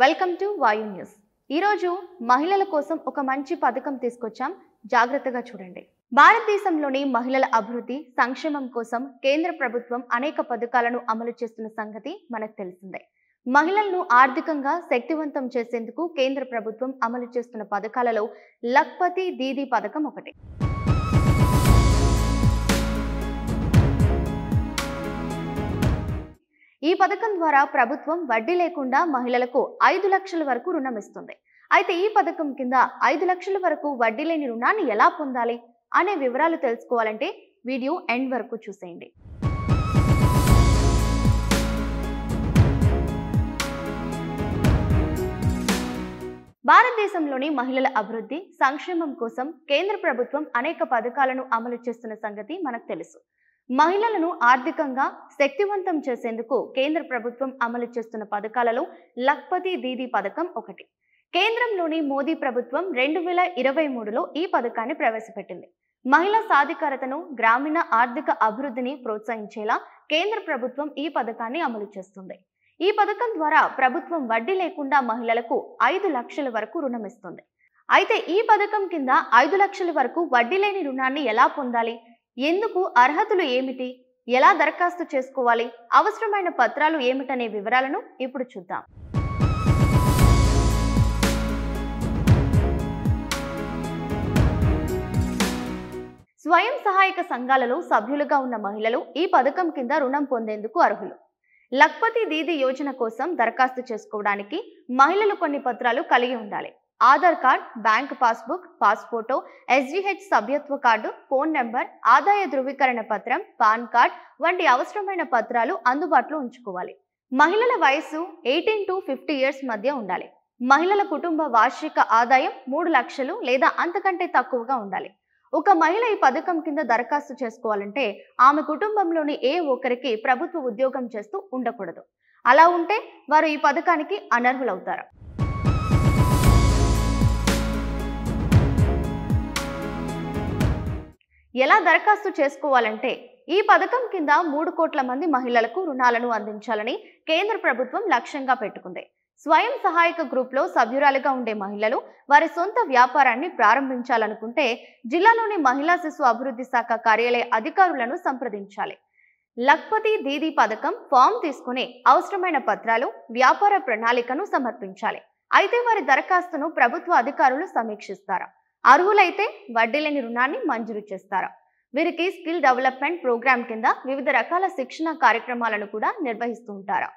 Welcome to వాయు news. ఈరోజు మహిళల కోసం ఒక మంచి పథకం తీసుకొచ్చాం, జాగ్రత్తగా చూడండి. భారతదేశంలోని మహిళల అభివృద్ధి సంక్షేమం కోసం కేంద్ర ప్రభుత్వం అనేక పథకాలను అమలు చేస్తున్న సంగతి మనకు తెలిసిందే. మహిళలను ఆర్థికంగా శక్తివంతం చేసేందుకు కేంద్ర ప్రభుత్వం అమలు చేస్తున్న పథకాలలో లఖ్పతి దీదీ పథకం ఒకటి. ఈ పథకం ద్వారా ప్రభుత్వం వడ్డీ లేకుండా మహిళలకు 5 లక్షల వరకు రుణం ఇస్తుంది. అయితే ఈ పథకం కింద 5 లక్షల వరకు వడ్డీ లేని రుణాన్ని ఎలా పొందాలి అనే వివరాలు తెలుసుకోవాలంటే వీడియో ఎండ్ వరకు చూసేయండి. భారతదేశంలోని మహిళల అభివృద్ధి సంక్షేమం కోసం కేంద్ర ప్రభుత్వం అనేక పథకాలను అమలు చేస్తున్న సంగతి మనకు తెలుసు. మహిళలను ఆర్థికంగా శక్తివంతం చేసేందుకు కేంద్ర ప్రభుత్వం అమలు చేస్తున్న పథకాలలో లఖ్పతి దీదీ పథకం ఒకటి. కేంద్రంలోని మోదీ ప్రభుత్వం 2023లో ఈ పథకాన్ని ప్రవేశపెట్టింది. మహిళా సాధికారతను, గ్రామీణ ఆర్థిక అభివృద్ధిని ప్రోత్సహించేలా కేంద్ర ప్రభుత్వం ఈ పథకాన్ని అమలు చేస్తుంది. ఈ పథకం ద్వారా ప్రభుత్వం వడ్డీ లేకుండా మహిళలకు 5 లక్షల వరకు రుణం ఇస్తుంది. అయితే ఈ పథకం కింద 5 లక్షల వరకు వడ్డీ లేని రుణాన్ని ఎలా పొందాలి, ఎందుకు అర్హతలు ఏమిటి, ఎలా దరఖాస్తు చేసుకోవాలి, అవసరమైన పత్రాలు ఏమిటనే వివరాలను ఇప్పుడు చూద్దాం. స్వయం సహాయక సంఘాలలో సభ్యులుగా ఉన్న మహిళలు ఈ పథకం కింద రుణం పొందేందుకు అర్హులు. లఖ్పతి దీదీ యోజన కోసం దరఖాస్తు చేసుకోవడానికి మహిళలు కొన్ని పత్రాలు కలిగి ఉండాలి. Aadhaar card, bank passbook, pass photo, SGH సభ్యత్వ కార్డు, ఫోన్ నెంబర్, ఆదాయ ధృవీకరణ పత్రం, పాన్ కార్డ్ వంటి అవసరమైన పత్రాలు అందుబాటులో ఉంచుకోవాలి. మహిళల వయసు 18 to 50 years మధ్య ఉండాలి. మహిళల కుటుంబ వార్షిక ఆదాయం 3 లక్షలు లేదా అంతకంటే తక్కువగా ఉండాలి. ఒక మహిళ ఈ పథకం కింద దరఖాస్తు చేసుకోవాలంటే ఆమె కుటుంబంలోని ఏ ఒక్కరికి ప్రభుత్వ ఉద్యోగం చేస్తూ ఉండకూడదు. అలా ఉంటే వారు ఈ పథకానికి అనర్హులవుతారు. ఎలా దరఖాస్తు చేసుకోవాలంటే ఈ పథకం కింద 3 కోట్ల మంది మహిళలకు రుణాలను అందించాలని కేంద్ర ప్రభుత్వం లక్ష్యంగా పెట్టుకుంది. స్వయం సహాయక గ్రూప్లో సభ్యురాలుగా ఉండే మహిళలు వారి సొంత వ్యాపారాన్ని ప్రారంభించాలనుకుంటే జిల్లాలోని మహిళా శిశు అభివృద్ధి శాఖ కార్యాలయ అధికారులను సంప్రదించాలి. లఖ్పతి దీదీ పథకం ఫామ్ తీసుకుని అవసరమైన పత్రాలు, వ్యాపార ప్రణాళికను సమర్పించాలి. అయితే వారి దరఖాస్తును ప్రభుత్వ అధికారులు సమీక్షిస్తారు. అర్హులైతే వడ్డీ లేని రుణాన్ని మంజూరు చేస్తారు. వీరికి స్కిల్ డెవలప్మెంట్ ప్రోగ్రాం కింద వివిధ రకాల శిక్షణ కార్యక్రమాలను కూడా నిర్వహిస్తూ ఉంటారు.